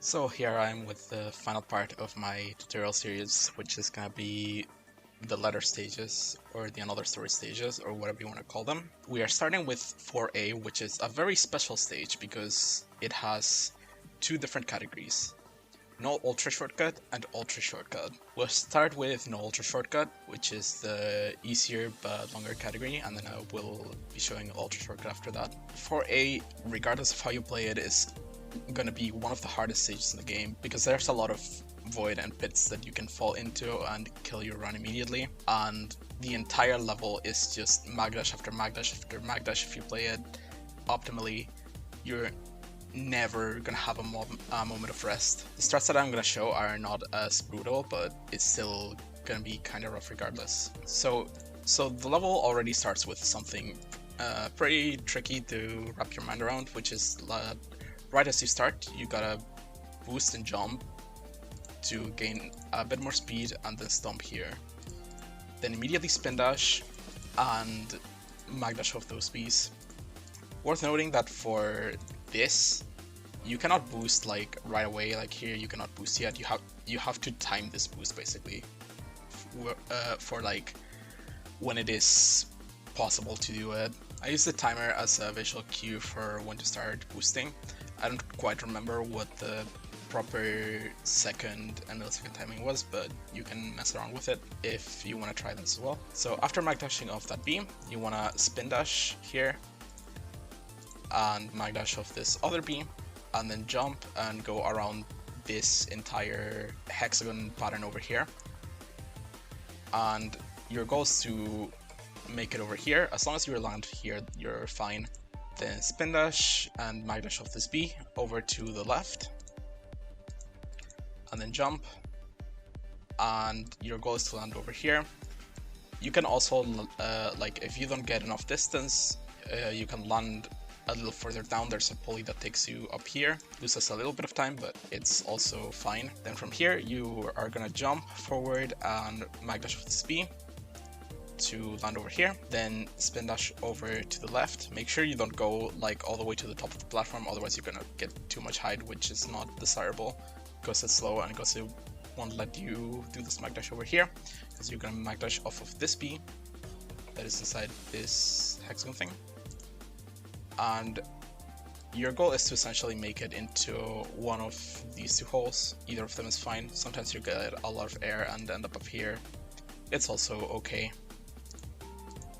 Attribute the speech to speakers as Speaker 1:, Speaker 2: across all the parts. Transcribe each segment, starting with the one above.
Speaker 1: So here I am with the final part of my tutorial series, which is gonna be the letter stages, or the another story stages, or whatever you want to call them. We are starting with 4A, which is a very special stage because it has two different categories. No Ultra Shortcut and Ultra Shortcut. We'll start with No Ultra Shortcut, which is the easier but longer category, and then I will be showing Ultra Shortcut after that. 4A, regardless of how you play it, is gonna be one of the hardest stages in the game because there's a lot of void and pits that you can fall into and kill your run immediately, and the entire level is just magdash after magdash after magdash. If you play it optimally, you're never gonna have a moment of rest. The strats that I'm gonna show are not as brutal, but it's still gonna be kind of rough regardless. So the level already starts with something pretty tricky to wrap your mind around, which is right as you start, you gotta boost and jump to gain a bit more speed and then stomp here. Then immediately spin dash and magdash off those bees. Worth noting that for this, you cannot boost like right away, like here you cannot boost yet. You have to time this boost basically for like when it is possible to do it. I use the timer as a visual cue for when to start boosting. I don't quite remember what the proper second and millisecond timing was, but you can mess around with it if you want to try this as well. So after magdashing off that beam, you want to spin dash here and magdash off this other beam, and then jump and go around this entire hexagon pattern over here. And your goal is to make it over here. As long as you land here, you're fine. Then spin dash and magdash off this B over to the left, and then jump, and your goal is to land over here. You can also, like if you don't get enough distance, you can land a little further down. There's a pulley that takes you up here. Loses a little bit of time, but it's also fine. Then from here, you are gonna jump forward and magdash off this B to land over here, then spin dash over to the left. Make sure you don't go like all the way to the top of the platform, otherwise you're gonna get too much height, which is not desirable because it's slow and because it won't let you do this magdash over here, because you're gonna magdash off of this B that is inside this hexagon thing. And your goal is to essentially make it into one of these two holes. Either of them is fine. Sometimes you get a lot of air and end up here. It's also okay.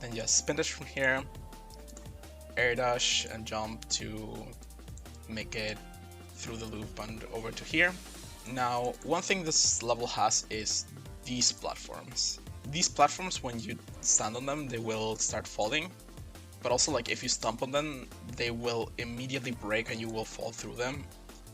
Speaker 1: Then just spin dash from here, air dash and jump to make it through the loop and over to here. Now, one thing this level has is these platforms. These platforms, when you stand on them, they will start falling, but also like if you stomp on them, they will immediately break and you will fall through them,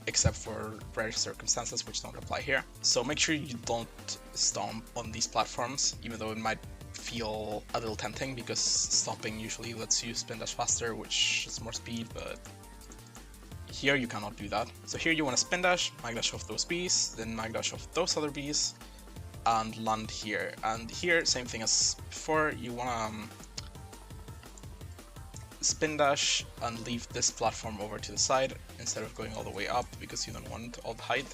Speaker 1: except for rare circumstances which don't apply here. So make sure you don't stomp on these platforms, even though it might feel a little tempting because stomping usually lets you spin dash faster, which is more speed, but here you cannot do that. So here you want to spin dash, magdash off those bees, then magdash off those other bees, and land here. And here, same thing as before, you want to spin dash and leave this platform over to the side instead of going all the way up because you don't want all the height.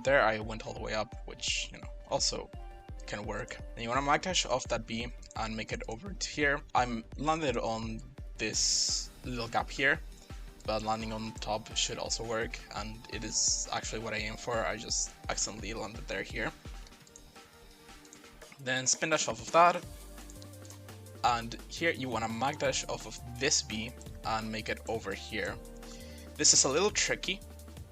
Speaker 1: There I went all the way up, which, you know, also can work. And you want to magdash off that B and make it over to here. I'm landed on this little gap here, but landing on top should also work, and it is actually what I aim for. I just accidentally landed there here. Then spin dash off of that, and here you want to magdash off of this B and make it over here. This is a little tricky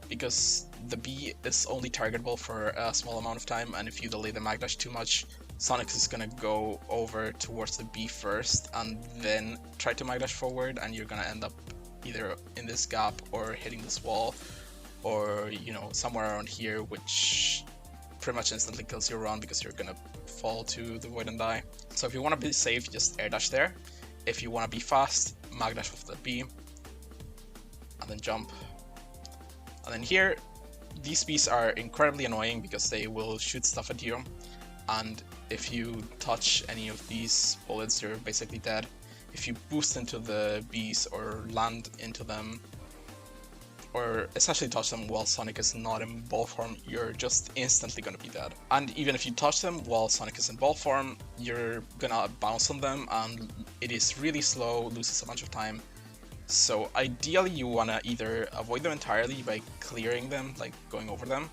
Speaker 1: because the B is only targetable for a small amount of time, and if you delay the magdash too much, Sonic is gonna go over towards the B first and then try to magdash forward, and you're gonna end up either in this gap or hitting this wall, or, you know, somewhere around here, which pretty much instantly kills your run because you're gonna fall to the void and die. So if you want to be safe, just air dash there. If you want to be fast, magdash off the B and then jump. And then here, these bees are incredibly annoying because they will shoot stuff at you, and if you touch any of these bullets, you're basically dead. If you boost into the bees or land into them, or essentially touch them while Sonic is not in ball form, you're just instantly gonna be dead. And even if you touch them while Sonic is in ball form, you're gonna bounce on them and it is really slow, loses a bunch of time. So ideally you wanna either avoid them entirely by clearing them, like going over them,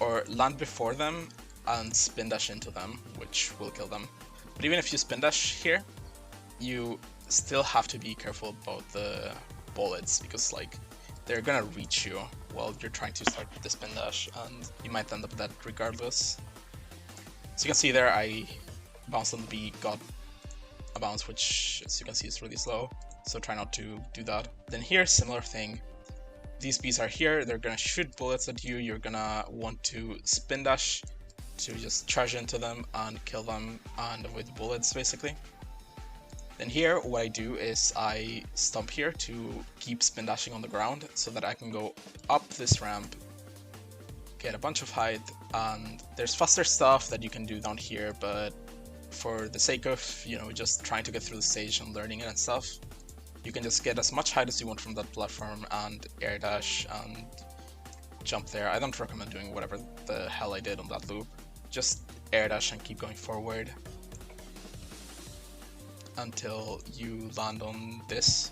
Speaker 1: or land before them and spin dash into them, which will kill them. But even if you spin dash here, you still have to be careful about the bullets, because like they're gonna reach you while you're trying to start the spin dash, and you might end up dead regardless. So you can see there, I bounced on the B, got a bounce, which as you can see is really slow, so try not to do that. Then here, similar thing. These Bs are here, they're gonna shoot bullets at you, you're gonna want to spin dash to just charge into them and kill them and avoid the bullets basically. Then here, what I do is I stomp here to keep spin dashing on the ground so that I can go up this ramp, get a bunch of height, and there's faster stuff that you can do down here, but for the sake of, you know, just trying to get through the stage and learning it and stuff, you can just get as much height as you want from that platform and air dash and jump there. I don't recommend doing whatever the hell I did on that loop. Just air dash and keep going forward until you land on this.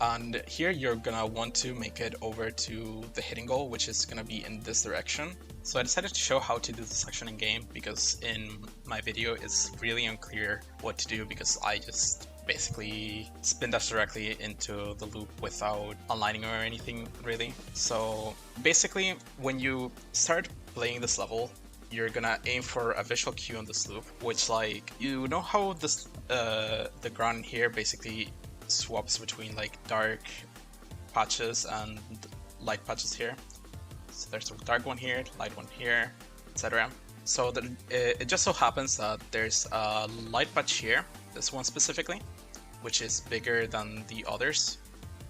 Speaker 1: And here you're gonna want to make it over to the hitting goal, which is gonna be in this direction. So I decided to show how to do this section in game, because in my video it's really unclear what to do, because I just basically spin dash directly into the loop without aligning or anything really. So basically when you start playing this level, you're gonna aim for a visual cue on this loop, which, like, you know how this the ground here basically swaps between like dark patches and light patches here. So there's a dark one here, light one here, etc. So it just so happens that there's a light patch here, this one specifically, which is bigger than the others.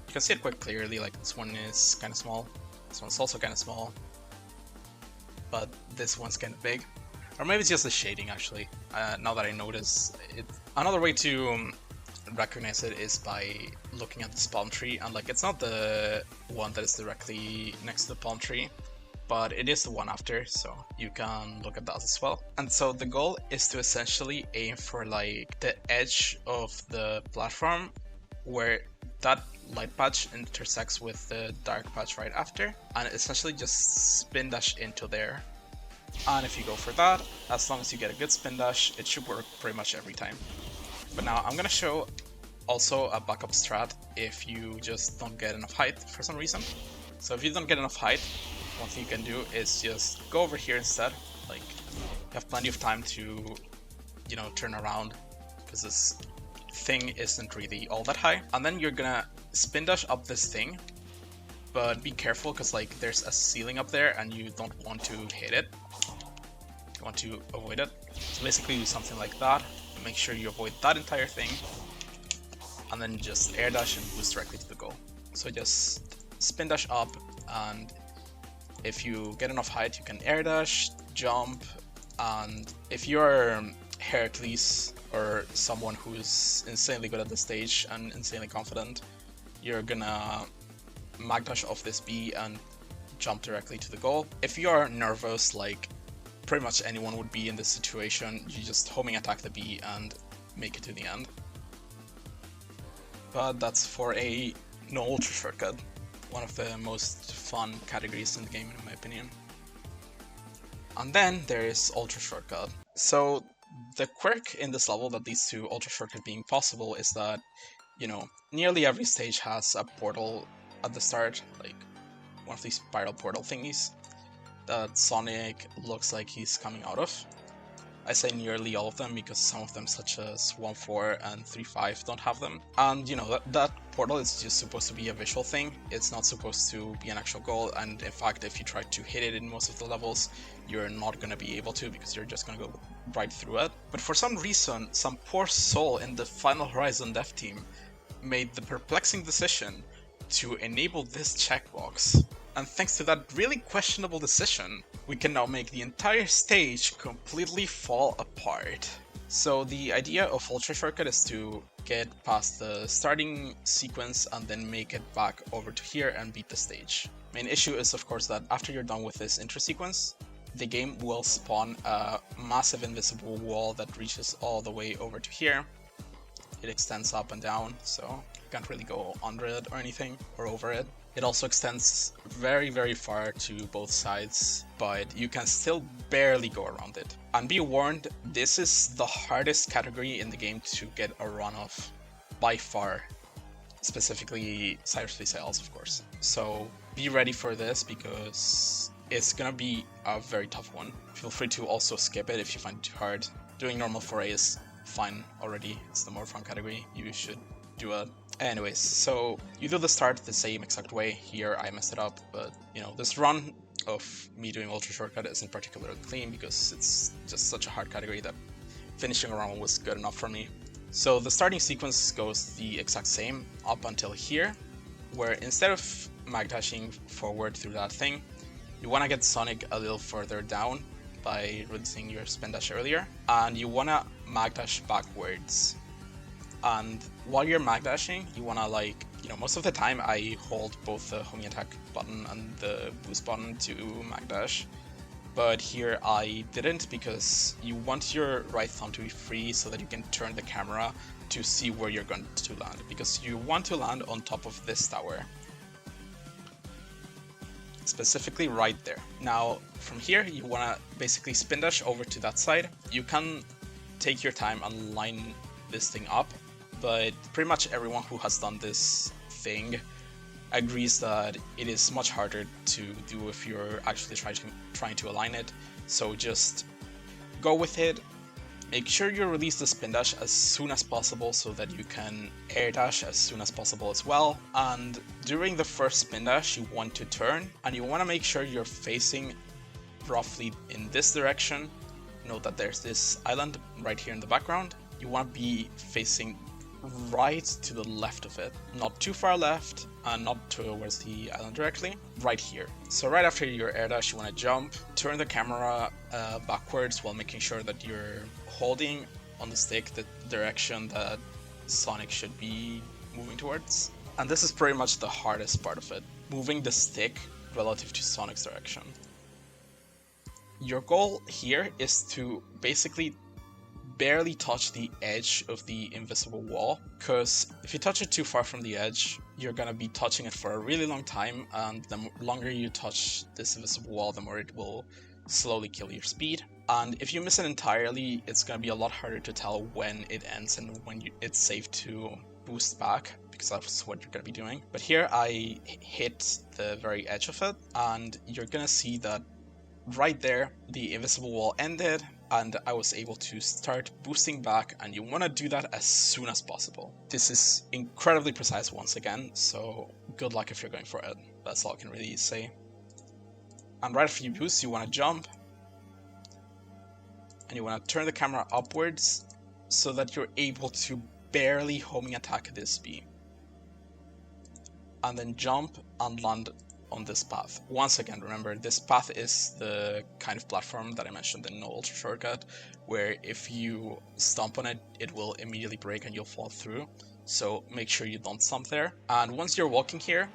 Speaker 1: You can see it quite clearly, like this one is kind of small, this one's also kind of small, but this one's kind of big. Or maybe it's just the shading actually, now that I notice it. Another way to recognize it is by looking at this palm tree, and like it's not the one that is directly next to the palm tree, but it is the one after, so you can look at that as well. And so the goal is to essentially aim for like the edge of the platform where that light patch intersects with the dark patch right after, and essentially just spin dash into there. And if you go for that, as long as you get a good spin dash, it should work pretty much every time. But now I'm gonna show also a backup strat if you just don't get enough height for some reason. So if you don't get enough height, one thing you can do is just go over here instead. Like, you have plenty of time to, you know, turn around, because this thing isn't really all that high. And then you're gonna spin dash up this thing, but be careful because like there's a ceiling up there and you don't want to hit it. You want to avoid it. So basically do something like that. Make sure you avoid that entire thing, and then just air dash and boost directly to the goal. So just spin dash up, and if you get enough height you can air dash, jump, and if you're Heracles or someone who's insanely good at the stage and insanely confident, you're gonna mag dash off this B and jump directly to the goal. If you are nervous, like pretty much anyone would be in this situation, you just homing attack the B and make it to the end. But that's for a no ultra shortcut, one of the most fun categories in the game in my opinion. And then there is ultra shortcut. So the quirk in this level that leads to ultra shortcut being possible is that, you know, nearly every stage has a portal at the start, like one of these spiral portal thingies that Sonic looks like he's coming out of. I say nearly all of them because some of them, such as 1-4 and 3-5, don't have them. And you know, that portal is just supposed to be a visual thing. It's not supposed to be an actual goal, and in fact if you try to hit it in most of the levels, you're not going to be able to, because you're just going to go right through it. But for some reason, some poor soul in the Final Horizon dev team made the perplexing decision to enable this checkbox. And thanks to that really questionable decision, we can now make the entire stage completely fall apart. So the idea of Ultra Shortcut is to get past the starting sequence and then make it back over to here and beat the stage. Main issue is of course that after you're done with this intro sequence, the game will spawn a massive invisible wall that reaches all the way over to here. It extends up and down, so you can't really go under it or anything, or over it. It also extends very, very far to both sides, but you can still barely go around it. And be warned, this is the hardest category in the game to get a run of, by far. Specifically, cyberspace ILs, of course. So be ready for this, because it's gonna be a very tough one. Feel free to also skip it if you find it too hard. Doing normal 4A is fine already, it's the more fun category, you should do it. Anyways, so you do the start the same exact way. Here I messed it up, but you know, this run of me doing Ultra Shortcut isn't particularly clean because it's just such a hard category that finishing around was good enough for me. So the starting sequence goes the exact same up until here, where instead of mag dashing forward through that thing, you want to get Sonic a little further down by releasing your spin dash earlier, and you want to mag dash backwards. And while you're mag dashing, you want to most of the time I hold both the homing attack button and the boost button to mag dash, but here I didn't because you want your right thumb to be free so that you can turn the camera to see where you're going to land, because you want to land on top of this tower. Specifically right there. Now from here you want to basically spin dash over to that side. You can take your time and line this thing up, but pretty much everyone who has done this thing agrees that it is much harder to do if you're actually trying to align it. So just go with it. Make sure you release the spin dash as soon as possible so that you can air dash as soon as possible as well. And during the first spin dash, you want to turn and you want to make sure you're facing roughly in this direction. Note that there's this island right here in the background. You want to be facing right to the left of it, not too far left and not towards the island directly, right here. So right after your air dash, you want to jump, turn the camera backwards while making sure that you're holding on the stick the direction that Sonic should be moving towards. And this is pretty much the hardest part of it, moving the stick relative to Sonic's direction. Your goal here is to basically barely touch the edge of the invisible wall, because if you touch it too far from the edge, you're gonna be touching it for a really long time, and the longer you touch this invisible wall, the more it will slowly kill your speed. And if you miss it entirely, it's gonna be a lot harder to tell when it ends and when it's safe to boost back, because that's what you're gonna be doing. But here I hit the very edge of it, and you're gonna see that right there, the invisible wall ended, and I was able to start boosting back, and you want to do that as soon as possible. This is incredibly precise once again, so good luck if you're going for it. That's all I can really say. And right after you boost, you want to jump, and you want to turn the camera upwards so that you're able to barely homing attack this beam. And then jump and land on this path. Once again, remember, this path is the kind of platform that I mentioned in No Ultra Shortcut, where if you stomp on it, it will immediately break and you'll fall through. So make sure you don't stomp there. And once you're walking here,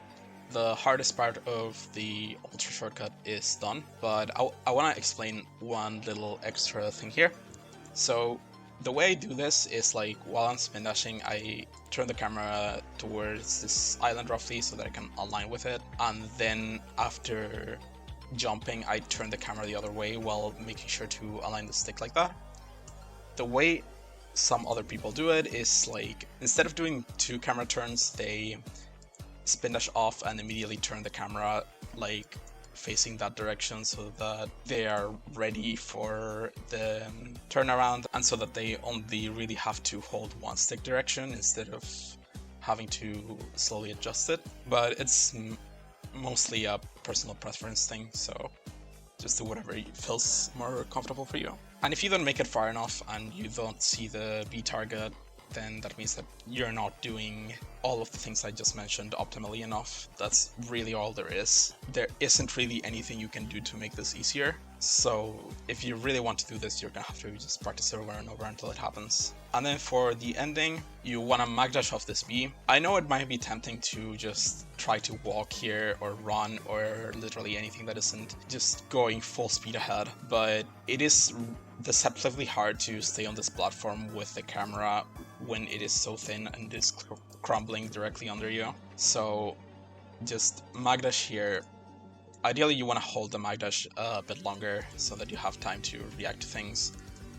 Speaker 1: the hardest part of the Ultra Shortcut is done. But I want to explain one little extra thing here. So the way I do this is like while I'm spin dashing, I turn the camera towards this island roughly so that I can align with it, and then after jumping I turn the camera the other way while making sure to align the stick like that. The way some other people do it is like, instead of doing 2 camera turns, they spin dash off and immediately turn the camera like facing that direction so that they are ready for the turnaround, and so that they only really have to hold one stick direction instead of having to slowly adjust it. But it's mostly a personal preference thing, so just do whatever feels more comfortable for you. And if you don't make it far enough and you don't see the B target then that means that you're not doing all of the things I just mentioned optimally enough. That's really all there is. There isn't really anything you can do to make this easier. So if you really want to do this, you're gonna have to just practice over and over until it happens. And then for the ending, you wanna mag dash off this bee. I know it might be tempting to just try to walk here or run or literally anything that isn't just going full speed ahead, but it is deceptively hard to stay on this platform with the camera when it is so thin and is crumbling directly under you. So just mag dash here. Ideally you want to hold the mag dash a bit longer so that you have time to react to things.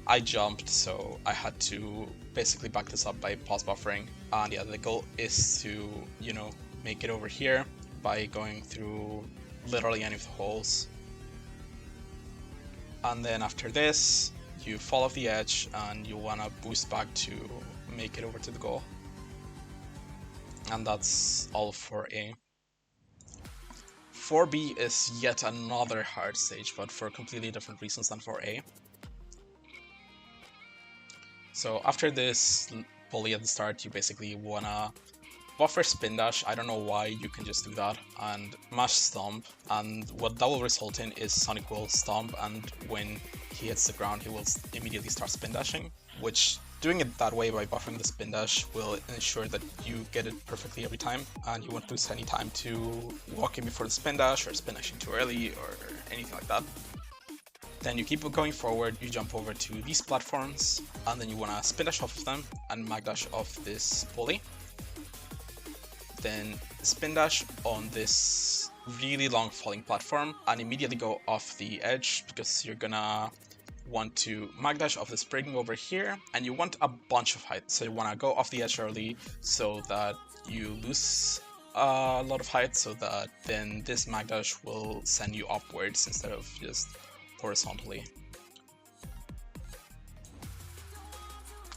Speaker 1: I jumped, so I had to basically back this up by pause buffering. And yeah, the goal is to, you know, make it over here by going through literally any of the holes. And then after this, you fall off the edge and you want to boost back to make it over to the goal. And that's all for A. 4B is yet another hard stage, but for completely different reasons than for A. So after this pulley at the start, you basically wanna buffer spin dash. I don't know why, you can just do that, and mash stomp, and what that will result in is Sonic will stomp, and when he hits the ground he will immediately start spin dashing, which doing it that way by buffering the spin dash will ensure that you get it perfectly every time, and you won't lose any time to walking before the spin dash or spin dashing too early or anything like that. Then you keep going forward, you jump over to these platforms, and then you want to spin dash off of them and mag dash off this pulley. Then spin dash on this really long falling platform and immediately go off the edge because you're gonna want to mag dash off the spring over here, and you want a bunch of height. So you want to go off the edge early so that you lose a lot of height, so that then this mag dash will send you upwards instead of just horizontally.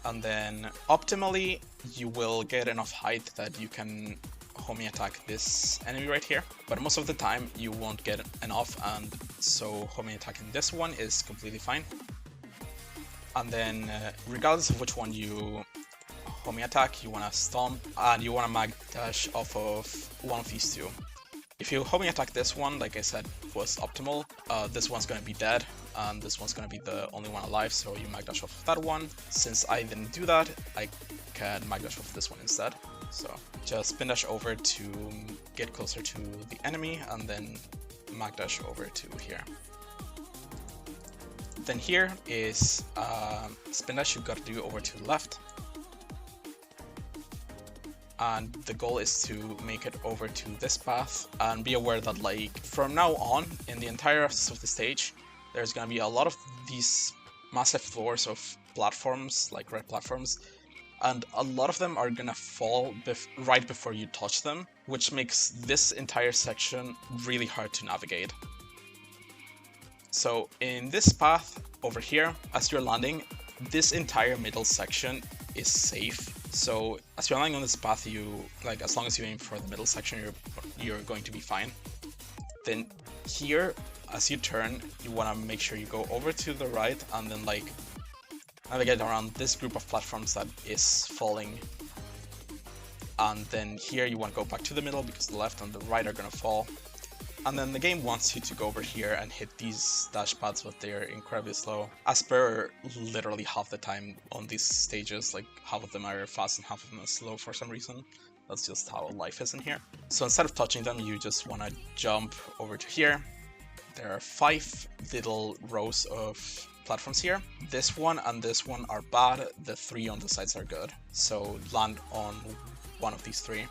Speaker 1: And then optimally you will get enough height that you can homie attack this enemy right here, but most of the time you won't get enough, and so homie attacking this one is completely fine. And then regardless of which one you homie attack, you want to stomp and you want to mag dash off of one of these two. If you homie attack this one, like I said was optimal, this one's going to be dead and this one's going to be the only one alive, so you mag dash off of that one. Since I didn't do that, I can mag dash off this one instead. So just spin dash over to get closer to the enemy and then mag dash over to here. Then here is spin dash you've got to do over to the left. And the goal is to make it over to this path, and be aware that like from now on in the entire rest of the stage there's gonna be a lot of these massive floors of platforms, like red platforms, and a lot of them are gonna fall right before you touch them, which makes this entire section really hard to navigate. So in this path over here, as you're landing, this entire middle section is safe. So as you're landing on this path, you as long as you aim for the middle section, you're going to be fine. Then here, as you turn, you want to make sure you go over to the right and then navigate around this group of platforms that is falling. And then here you want to go back to the middle because the left and the right are going to fall. And then the game wants you to go over here and hit these dash pads, but they're incredibly slow. As per literally half the time on these stages, like half of them are fast and half of them are slow for some reason. That's just how life is in here. So instead of touching them, you just want to jump over to here. There are 5 little rows of platforms here. This one and this one are bad, the 3 on the sides are good. So land on one of these 3.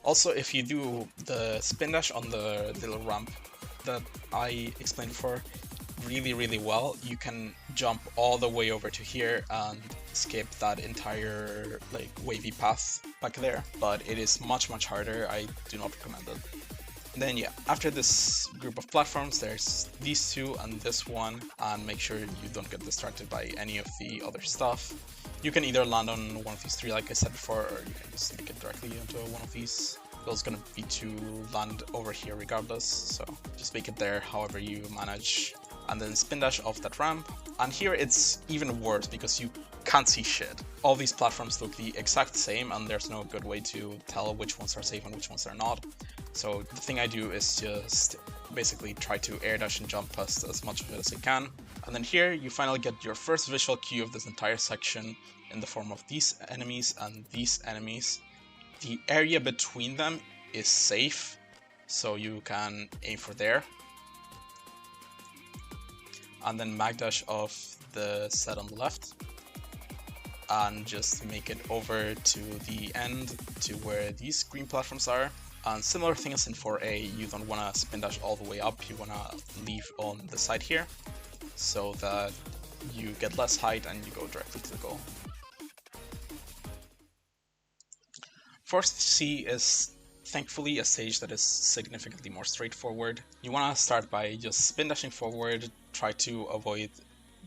Speaker 1: Also, if you do the spin dash on the little ramp that I explained before really well, you can jump all the way over to here and skip that entire wavy path back there, but it is much harder. I do not recommend it. Then yeah, after this group of platforms, there's these 2 and this one, and make sure you don't get distracted by any of the other stuff. You can either land on one of these 3 like I said before, or you can just make it directly into one of these. The goal's gonna be to land over here regardless, so just make it there however you manage. and then spin dash off that ramp. And here it's even worse because you can't see shit. All these platforms look the exact same and there's no good way to tell which ones are safe and which ones are not. So the thing I do is just basically try to air dash and jump past as much of it as I can. And then here you finally get your first visual cue of this entire section in the form of these enemies and these enemies. The area between them is safe, so you can aim for there. And then mag dash off the set on the left and just make it over to the end to where these green platforms are. And similar thing as in 4A, you don't want to spin dash all the way up, you want to leave on the side here so that you get less height and you go directly to the goal. Forest C is thankfully a stage that is significantly more straightforward. You want to start by just spin dashing forward, try to avoid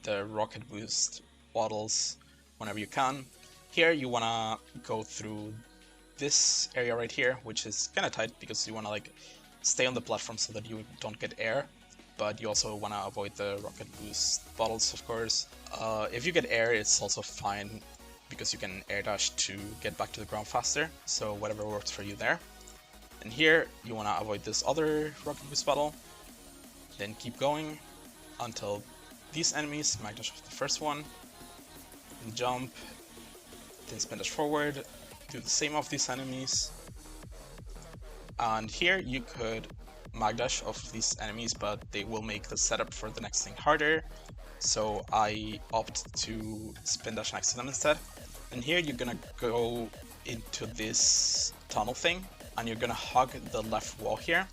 Speaker 1: the rocket boost bottles whenever you can. Here you want to go through this area right here, which is kind of tight because you want to like stay on the platform so that you don't get air, but you also want to avoid the rocket boost bottles, of course. If you get air, it's also fine because you can air dash to get back to the ground faster, so whatever works for you there. And here you want to avoid this other rocket boost bottle, then keep going until these enemies, mag dash off the first one, and jump, then spin dash forward, do the same of these enemies. And here you could mag dash off these enemies, but they will make the setup for the next thing harder, so I opt to spin dash next to them instead. And here you're gonna go into this tunnel thing, and you're gonna hug the left wall here.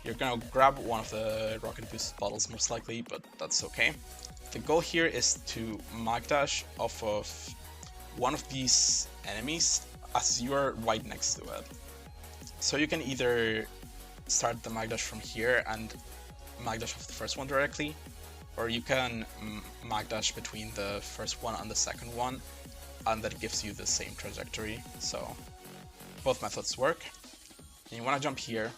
Speaker 1: You're gonna grab one of the rocket boost bottles most likely, but that's okay. The goal here is to mag dash off of one of these enemies as you are right next to it. So you can either start the mag dash from here and mag dash off the first one directly, or you can mag dash between the first one and the second one, and that gives you the same trajectory. So both methods work. And you want to jump here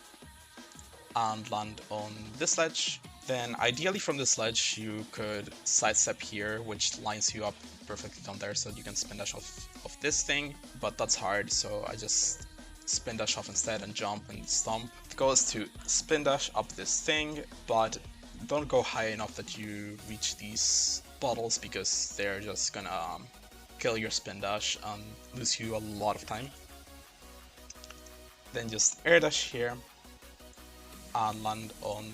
Speaker 1: and land on this ledge. Then ideally from this ledge you could sidestep here, which lines you up perfectly down there so that you can spin dash off of this thing, but that's hard, so I just spin dash off instead and jump and stomp. The goal is to spin dash up this thing, but don't go high enough that you reach these bottles because they're just gonna kill your spin dash and lose you a lot of time. Then just air dash here and land on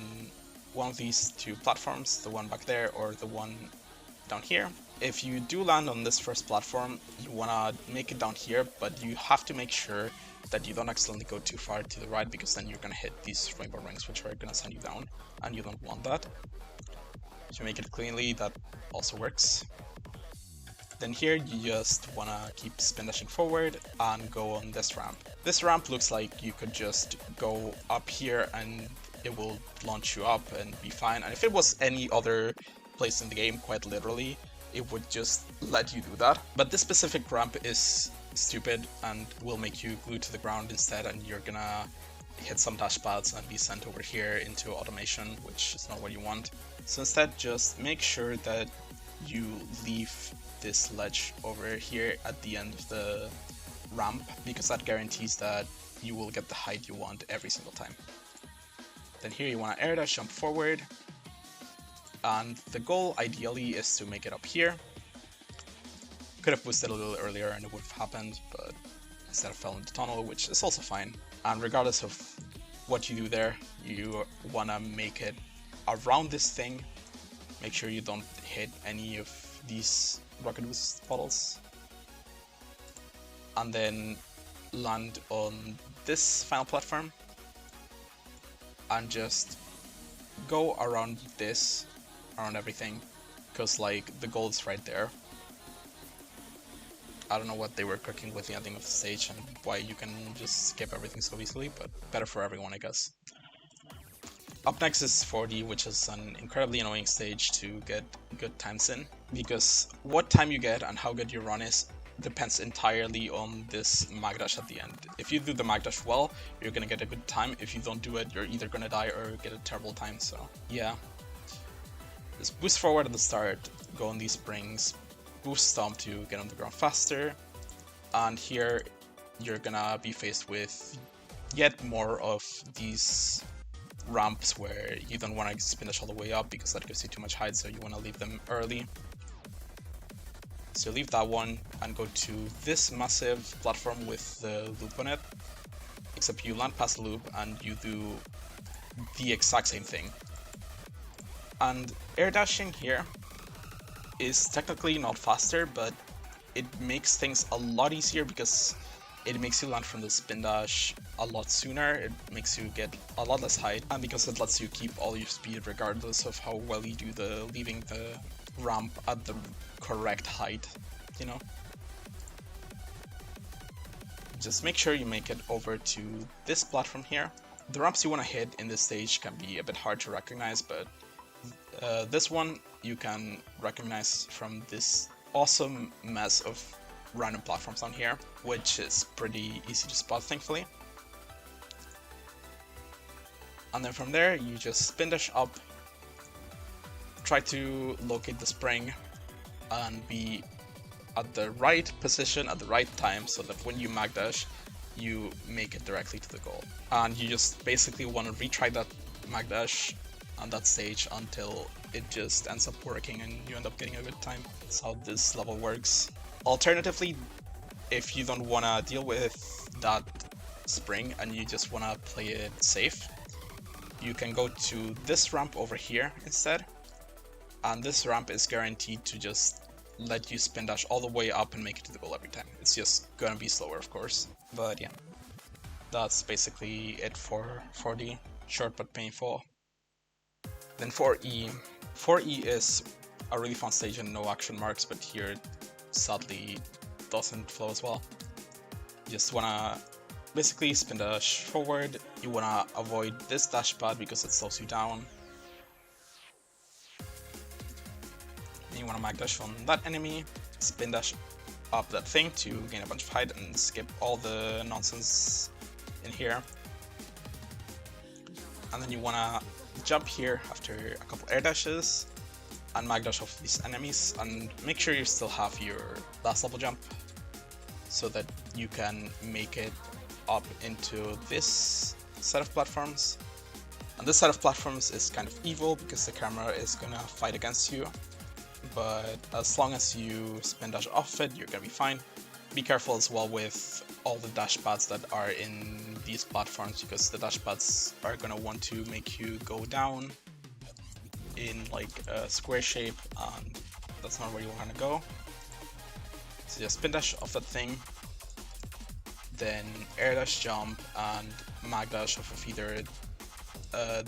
Speaker 1: one of these two platforms, the one back there or the one down here. If you do land on this first platform, you wanna make it down here, but you have to make sure that you don't accidentally go too far to the right, because then you're gonna hit these rainbow rings which are gonna send you down, and you don't want that. To make it cleanly, that also works. Then here you just wanna keep spin dashing forward and go on this ramp. This ramp looks like you could just go up here and it will launch you up and be fine. And if it was any other place in the game, quite literally, it would just let you do that. But this specific ramp is stupid and will make you glue to the ground instead, and you're gonna hit some dash pads and be sent over here into automation, which is not what you want. So instead, just make sure that you leave this ledge over here at the end of the ramp, because that guarantees that you will get the height you want every single time. Then here you want to air dash, jump forward, and the goal ideally is to make it up here. Could have boosted a little earlier and it would have happened, but instead I fell in the tunnel, which is also fine. And regardless of what you do there, you want to make it around this thing. Make sure you don't hit any of these rocket boost bottles. And then land on this final platform and just go around this, around everything, because like the goal is right there. I don't know what they were cooking with the ending of the stage and why you can just skip everything so easily, but better for everyone, I guess. Up next is 4D, which is an incredibly annoying stage to get good times in, because what time you get and how good your run is depends entirely on this mag dash at the end. If you do the mag dash well, you're gonna get a good time. If you don't do it, you're either gonna die or get a terrible time, so yeah. Just boost forward at the start, go on these springs, boost stomp to get on the ground faster, and here you're gonna be faced with yet more of these ramps where you don't want to spin dash all the way up because that gives you too much height, so you want to leave them early. So leave that one and go to this massive platform with the loop on it, except you land past the loop and you do the exact same thing. And air dashing here is technically not faster, but it makes things a lot easier because it makes you land from the spin dash a lot sooner, it makes you get a lot less height, and because it lets you keep all your speed regardless of how well you do the leaving the ramp at the correct height, you know? Just make sure you make it over to this platform here. The ramps you want to hit in this stage can be a bit hard to recognize, but this one you can recognize from this awesome mess of random platforms on here, which is pretty easy to spot, thankfully. And then from there, you just spin dash up, try to locate the spring, and be at the right position at the right time so that when you mag dash, you make it directly to the goal. And you just basically want to retry that mag dash on that stage until it just ends up working and you end up getting a good time. That's how this level works. Alternatively, if you don't want to deal with that spring and you just want to play it safe, you can go to this ramp over here instead. And this ramp is guaranteed to just let you spin dash all the way up and make it to the goal every time. It's just gonna be slower, of course. But yeah, that's basically it for 4D. Short but painful. Then 4E. 4E is a really fun stage and no action marks, but here sadly doesn't flow as well. You just wanna basically spin dash forward. You wanna avoid this dash pad because it slows you down. Then you wanna mag dash on that enemy, spin dash up that thing to gain a bunch of height and skip all the nonsense in here. And then you wanna jump here after a couple air dashes and mag dash off these enemies, and make sure you still have your last level jump so that you can make it up into this set of platforms. And this set of platforms is kind of evil because the camera is gonna fight against you, but as long as you spin dash off it, you're gonna be fine. Be careful as well with all the dash pads that are in these platforms, because the dash pads are gonna want to make you go down in like a square shape, and that's not where you want to go. So just spin dash off that thing, then air dash jump and mag dash off of either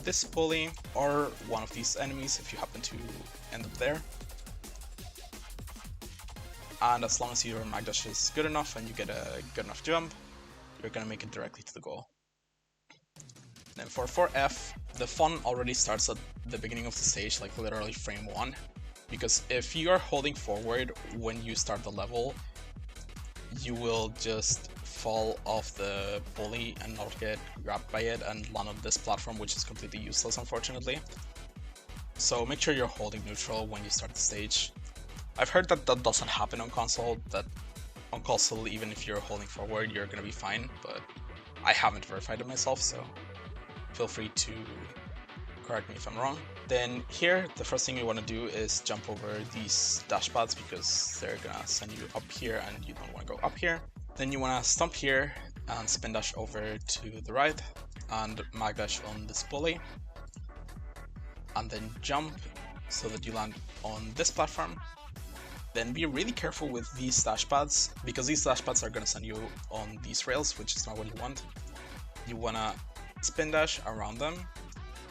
Speaker 1: this pulley or one of these enemies if you happen to end up there. And as long as your mag dash is good enough and you get a good enough jump, you're gonna make it directly to the goal. Then for 4F, the fun already starts at the beginning of the stage, like literally frame 1. Because if you are holding forward when you start the level, you will just fall off the pulley and not get grabbed by it and land on this platform, which is completely useless, unfortunately. So make sure you're holding neutral when you start the stage. I've heard that that doesn't happen on console, that on console even if you're holding forward you're gonna be fine, but I haven't verified it myself, so feel free to correct me if I'm wrong. Then here, the first thing you want to do is jump over these dash pads because they're gonna send you up here and you don't want to go up here. Then you want to stomp here and spin dash over to the right and mag dash on this pulley. And then jump so that you land on this platform. Then be really careful with these dash pads because these dash pads are gonna send you on these rails, which is not what you want. You wanna spin dash around them.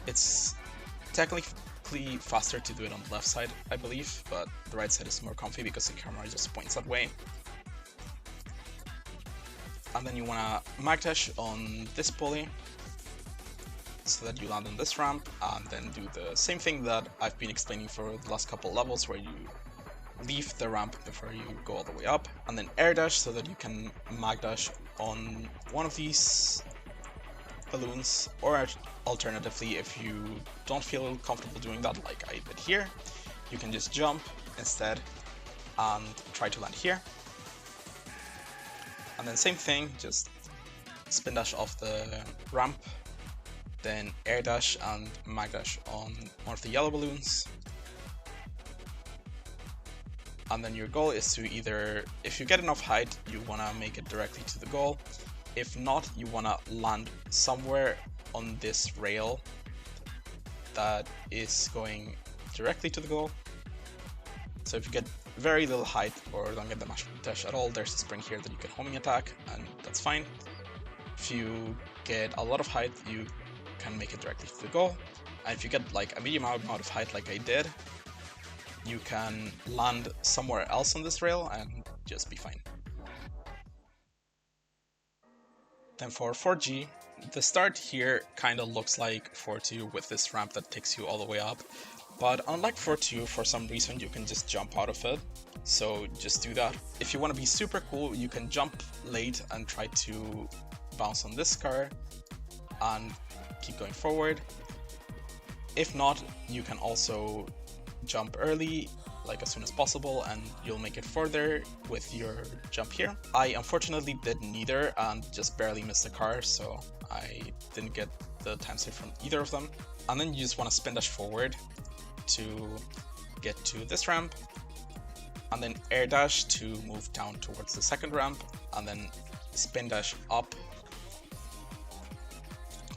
Speaker 1: It's technically faster to do it on the left side, I believe, but the right side is more comfy because the camera just points that way. And then you wanna mag dash on this pulley so that you land on this ramp, and then do the same thing that I've been explaining for the last couple levels, where you leave the ramp before you go all the way up, and then air dash so that you can mag dash on one of these balloons, or alternatively, if you don't feel comfortable doing that like I did here, you can just jump instead and try to land here. And then same thing, just spin dash off the ramp, then air dash and mag dash on one of the yellow balloons. And then your goal is to either, if you get enough height, you want to make it directly to the goal. If not, you want to land somewhere on this rail that is going directly to the goal. So if you get very little height or don't get the mash dash at all, there's a spring here that you can homing attack, and that's fine. If you get a lot of height, you can make it directly to the goal. And if you get like a medium amount of height like I did, you can land somewhere else on this rail and just be fine. Then for 4G, the start here kind of looks like 4-2 with this ramp that takes you all the way up. But unlike 4-2, for some reason you can just jump out of it, so just do that. If you want to be super cool, you can jump late and try to bounce on this car and keep going forward. If not, you can also jump early, like as soon as possible, and you'll make it further with your jump here. I unfortunately did neither and just barely missed the car, so I didn't get the time save from either of them. And then you just want to spin dash forward to get to this ramp, and then air dash to move down towards the second ramp, and then spin dash up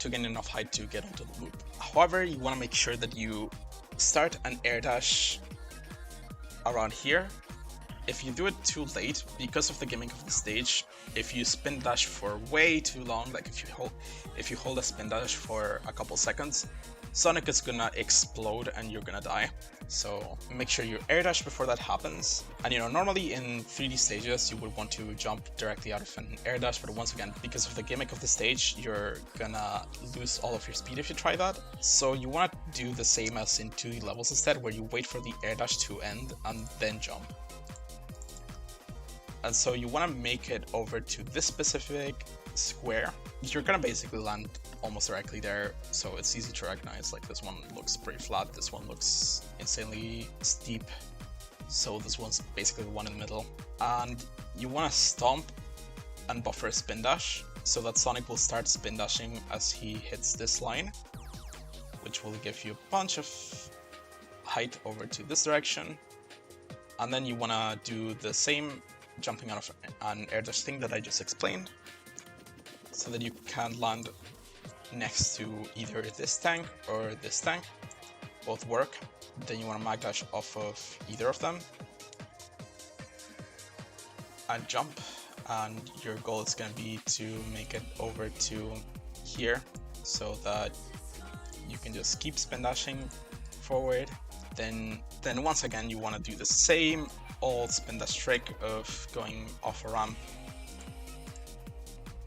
Speaker 1: to gain enough height to get onto the loop. However, you want to make sure that you start an air dash around here. If you do it too late, because of the gimmick of the stage, if you spin dash for way too long, like if you hold a spin dash for a couple seconds, Sonic is gonna explode and you're gonna die. So make sure you air dash before that happens. And you know, normally in 3D stages you would want to jump directly out of an air dash, but once again, because of the gimmick of the stage, you're gonna lose all of your speed if you try that. So you want to do the same as in 2D levels instead, where you wait for the air dash to end and then jump. And so you want to make it over to this specific square. You're gonna basically land almost directly there, so it's easy to recognize. Like, this one looks pretty flat, this one looks insanely steep, so this one's basically the one in the middle. And you want to stomp and buffer a spin dash so that Sonic will start spin dashing as he hits this line, which will give you a bunch of height over to this direction. And then you want to do the same jumping out of an air dash thing that I just explained, so that you can land next to either this tank or this tank. Both work. Then you want to mag dash off of either of them and jump, and your goal is going to be to make it over to here so that you can just keep spin dashing forward. Then once again you want to do the same old spin dash trick of going off a ramp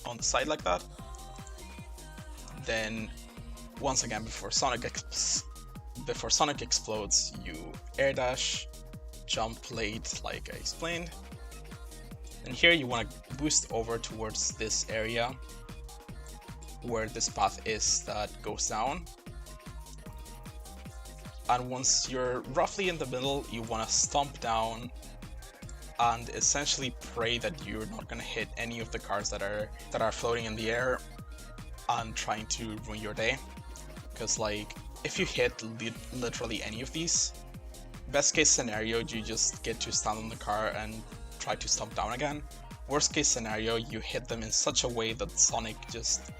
Speaker 1: on the side like that. Then once again, before Sonic explodes, you air dash, jump late like I explained. And here you want to boost over towards this area where this path is that goes down. And once you're roughly in the middle, you want to stomp down and essentially pray that you're not going to hit any of the cars that are floating in the air and trying to ruin your day. Because like, if you hit literally any of these, best case scenario, you just get to stand on the car and try to stomp down again. Worst case scenario, you hit them in such a way that Sonic just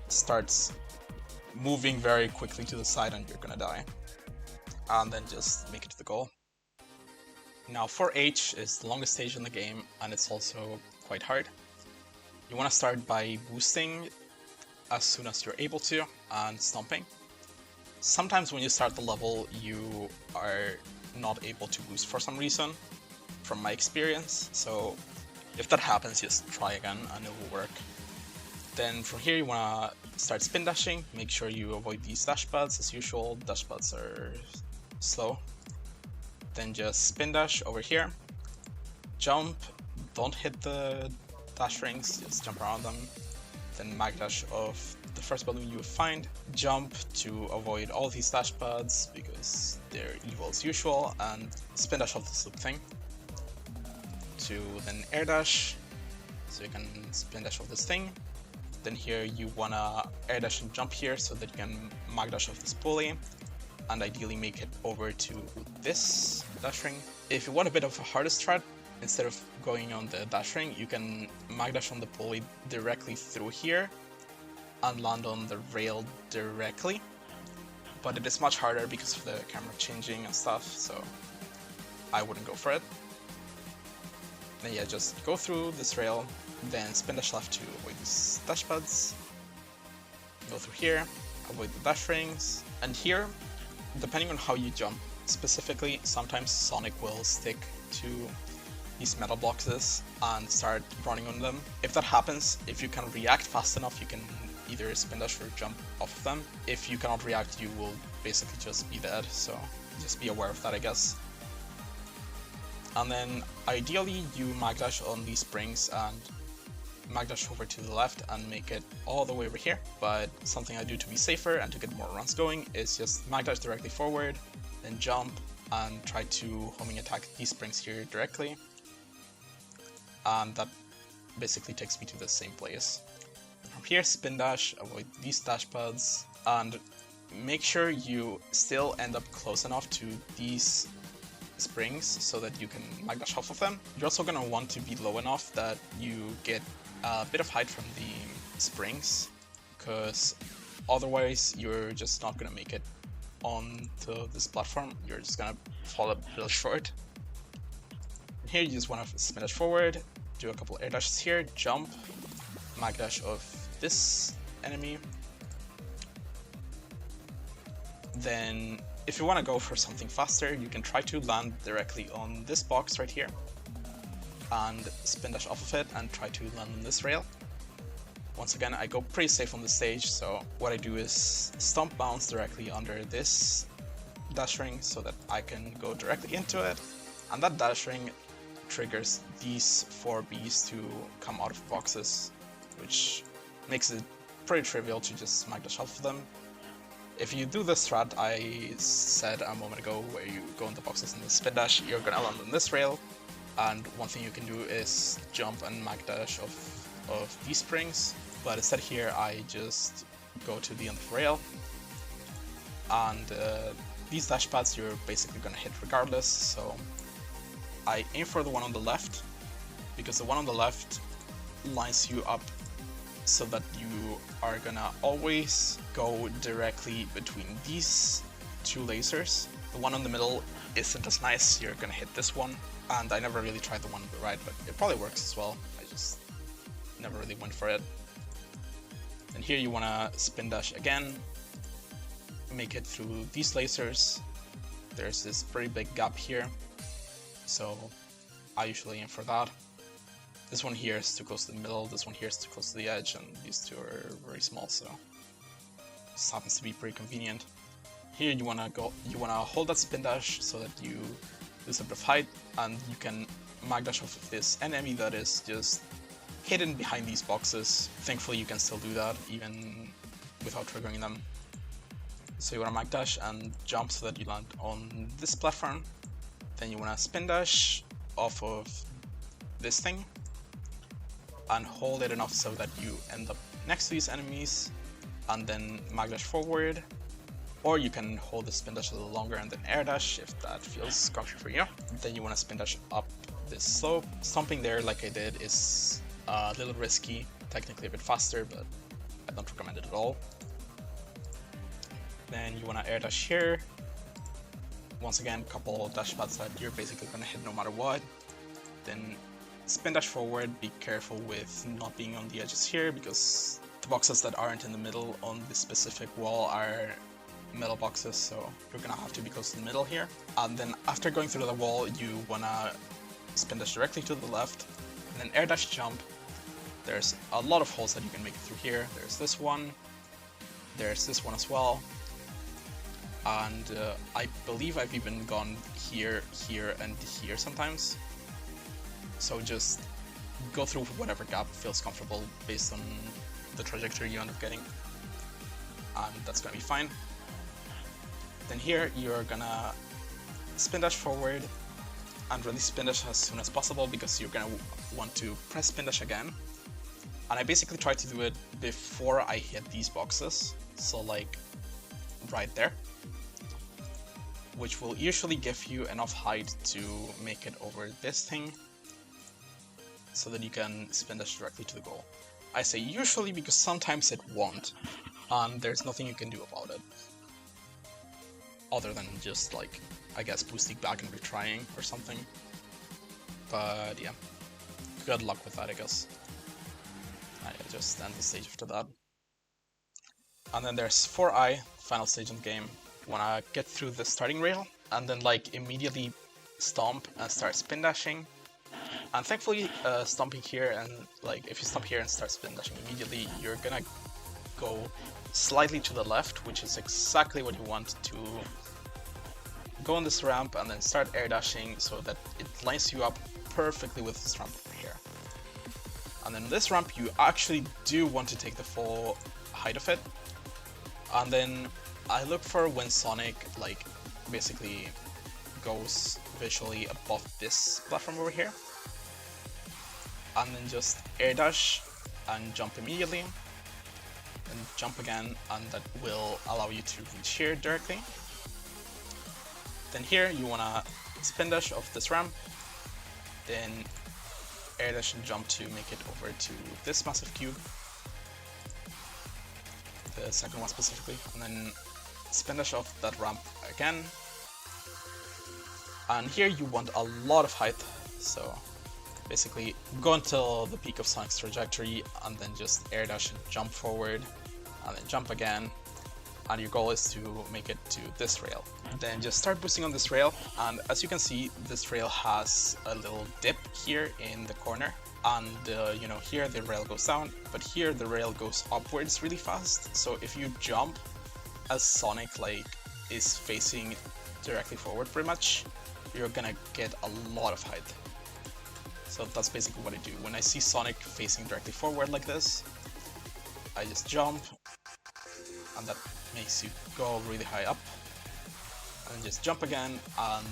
Speaker 1: starts moving very quickly to the side and you're gonna die. And then just make it to the goal. Now 4H is the longest stage in the game, and it's also quite hard. You want to start by boosting as soon as you're able to and stomping. Sometimes when you start the level you are not able to boost for some reason, from my experience, so if that happens, just try again and it will work. Then from here you want to start spin dashing. Make sure you avoid these dash pads as usual. Dash pads are slow. Then just spin dash over here, jump, don't hit the dash rings, just jump around them, then mag dash off the first building you find, jump to avoid all these dash pads because they're evil as usual, and spin dash off this loop thing. To then air dash, so you can spin dash off this thing. Then here you wanna air dash and jump here so that you can mag dash off this pulley, and ideally make it over to this dash ring. If you want a bit of a harder strat, instead of going on the dash ring, you can mag dash on the pulley directly through here and land on the rail directly. But it is much harder because of the camera changing and stuff, so I wouldn't go for it. Then yeah, just go through this rail, then spin dash left to avoid these dash pads. Go through here, avoid the dash rings, and here, depending on how you jump, specifically, sometimes Sonic will stick to these metal boxes and start running on them. If that happens, if you can react fast enough, you can either spin dash or jump off of them. If you cannot react, you will basically just be dead, so just be aware of that, I guess. And then ideally you mag dash on these springs and mag dash over to the left and make it all the way over here. But something I do to be safer and to get more runs going is just mag dash directly forward, then jump and try to homing attack these springs here directly. And that basically takes me to the same place. From here, spin dash, avoid these dash pads, and make sure you still end up close enough to these springs so that you can mag dash off of them. You're also gonna want to be low enough that you get a bit of height from the springs, because otherwise you're just not gonna make it onto this platform. You're just gonna fall a little short. Here you just want to spin dash forward, do a couple air dashes here, jump, mag dash of this enemy. Then if you want to go for something faster, you can try to land directly on this box right here and spin dash off of it and try to land on this rail. Once again, I go pretty safe on the stage, so what I do is stomp bounce directly under this dash ring so that I can go directly into it, and that dash ring triggers these 4 Bs to come out of boxes, which makes it pretty trivial to just mag dash off of them. If you do the strat I said a moment ago, where you go in the boxes and then spin dash, you're gonna land on this rail, and one thing you can do is jump and mag dash of these springs, but instead here I just go to the end of the rail, and these dash pads you're basically gonna hit regardless, so I aim for the one on the left, because the one on the left lines you up so that you are gonna always go directly between these 2 lasers. The one on the middle isn't as nice, you're gonna hit this one, and I never really tried the one on the right, but it probably works as well. I just never really went for it. And here you wanna spin dash again, make it through these lasers. There's this pretty big gap here, so I usually aim for that. This one here is too close to the middle, this one here is too close to the edge, and these 2 are very small, so this happens to be pretty convenient. Here you wanna hold that spin dash so that you lose a bit of height, and you can mag dash off of this enemy that is just hidden behind these boxes. Thankfully you can still do that even without triggering them. So you wanna mag dash and jump so that you land on this platform. Then you wanna spin dash off of this thing and hold it enough so that you end up next to these enemies, and then mag dash forward, or you can hold the spin dash a little longer and then air dash if that feels comfy for you. Then you want to spin dash up this slope. Stomping there like I did is a little risky, technically a bit faster, but I don't recommend it at all. Then you want to air dash here. Once again, a couple dash pads that you're basically going to hit no matter what. Then spin dash forward, be careful with not being on the edges here, because the boxes that aren't in the middle on this specific wall are metal boxes, so you're gonna have to be close to the middle here. And then after going through the wall, you wanna spin dash directly to the left, and then air dash jump. There's a lot of holes that you can make through here. There's this one as well, and I believe I've even gone here, here, and here sometimes. So just go through whatever gap feels comfortable based on the trajectory you end up getting. and that's gonna be fine. Then here you're gonna spin dash forward and release spin dash as soon as possible because you're gonna want to press spin dash again. And I basically try to do it before I hit these boxes, so like right there, which will usually give you enough height to make it over this thing so that you can spin dash directly to the goal. I say usually because sometimes it won't, and there's nothing you can do about it. Other than just like, I guess, boosting back and retrying or something. But yeah, good luck with that, I guess. I just end the stage after that. And then there's 4i, final stage in the game. Wanna get through the starting rail and then like immediately stomp and start spin dashing. And thankfully, stomping here and like if you stomp here and start spin dashing immediately, you're gonna go slightly to the left, which is exactly what you want to go on this ramp and then start air dashing so that it lines you up perfectly with this ramp over here. And then this ramp, you actually do want to take the full height of it. And then I look for when Sonic like basically goes visually above this platform over here. And then just air dash and jump immediately. And jump again, and that will allow you to reach here directly. Then here you wanna spin dash off this ramp, then air dash and jump to make it over to this massive cube, the second one specifically, and then spin dash off that ramp again. And here you want a lot of height, so basically go until the peak of Sonic's trajectory and then just air dash and jump forward, and then jump again. And your goal is to make it to this rail. Then just start boosting on this rail, and as you can see, this rail has a little dip here in the corner, and you know, here the rail goes down, but here the rail goes upwards really fast. So if you jump as Sonic like is facing directly forward pretty much, you're gonna get a lot of height. So that's basically what I do. When I see Sonic facing directly forward like this, I just jump, and that makes you go really high up, and just jump again and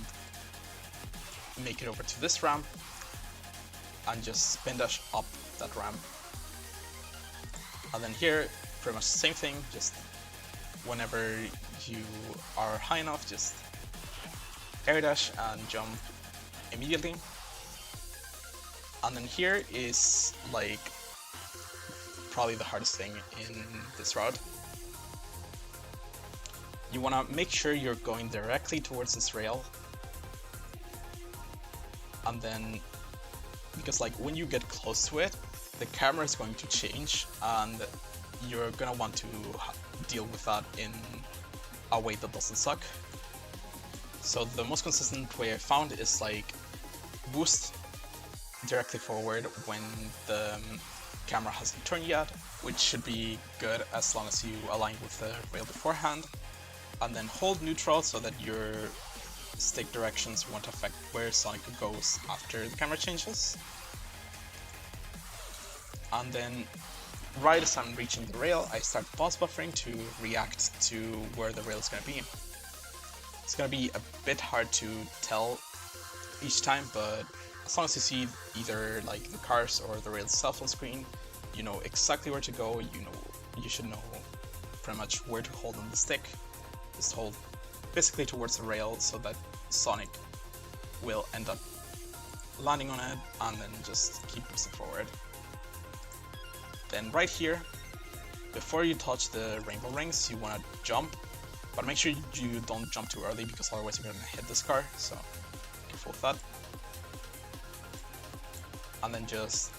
Speaker 1: make it over to this ramp and just spin dash up that ramp. And then here, pretty much the same thing, just whenever you are high enough, just air dash and jump immediately. And then here is like probably the hardest thing in this route. You want to make sure you're going directly towards this rail, and then because like when you get close to it, the camera is going to change and you're gonna want to deal with that in a way that doesn't suck. So the most consistent way I found is like boost directly forward when the camera hasn't turned yet, which should be good as long as you align with the rail beforehand. And then hold neutral so that your stick directions won't affect where Sonic goes after the camera changes. And then right as I'm reaching the rail, I start pause buffering to react to where the rail is going to be. It's going to be a bit hard to tell each time, but as long as you see either like the cars or the rail itself on screen, you know exactly where to go. You should know pretty much where to hold on the stick. Just hold basically towards the rail so that Sonic will end up landing on it, and then just keep boosting forward. Then right here, before you touch the rainbow rings, you want to jump, but make sure you don't jump too early because otherwise you're going to hit this car, so careful with that. And then just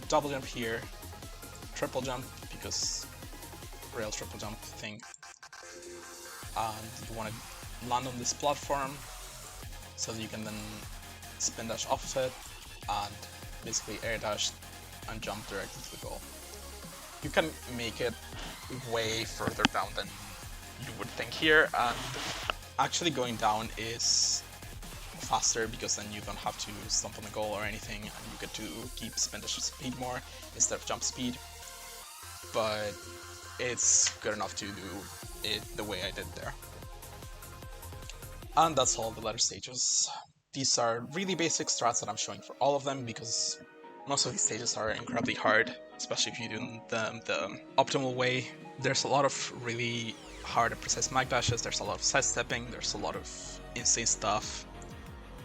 Speaker 1: double jump here, triple jump because rail triple jump thing. And you want to land on this platform so that you can then spin dash off of it and basically air dash and jump directly to the goal. You can make it way further down than you would think here, and actually going down is faster because then you don't have to stomp on the goal or anything, and you get to keep spin dash speed more instead of jump speed. But it's good enough to do it the way I did there. And that's all the letter stages. These are really basic strats that I'm showing for all of them because most of these stages are incredibly hard, especially if you do them the optimal way. There's a lot of really hard and precise mag dashes, there's a lot of sidestepping, there's a lot of insane stuff.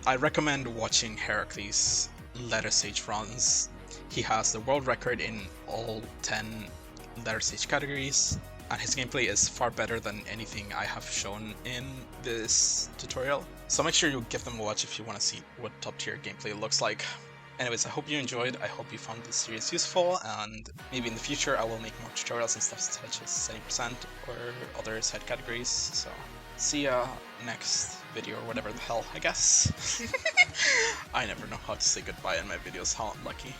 Speaker 1: I recommend watching Heracles' letter stage runs. He has the world record in all 10 letter stage categories, and his gameplay is far better than anything I have shown in this tutorial. So make sure you give them a watch if you want to see what top tier gameplay looks like. Anyways, I hope you enjoyed, I hope you found this series useful, and maybe in the future I will make more tutorials and stuff such as setting percent or other side categories, so see ya next video or whatever the hell, I guess. I never know how to say goodbye in my videos, how unlucky.